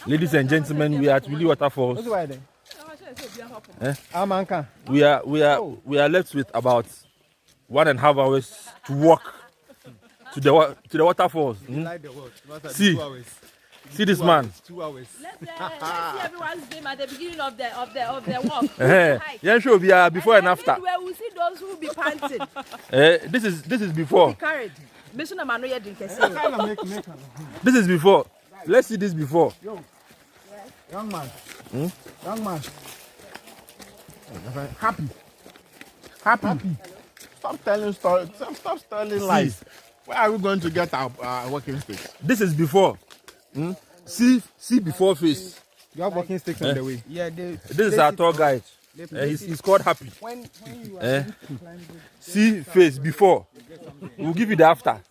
Ladies and gentlemen, we are at Wli Waterfalls. We are left with about 1.5 hours to walk to the waterfalls. See this man. 2 hours. Let's see everyone's name at the beginning of the walk. Yeah, sure. We are before and after. We will see those who will be panting. This is before. Be carried. This is before. Let's see this before. Yo, young man. Young man. Happy. Stop telling stories. Stop telling lies. Where are we going to get our walking sticks? This is before. See before face. You have walking sticks on the way. Yeah, this is our tour guide. He's called Happy. When you are see face before. We'll give you the after.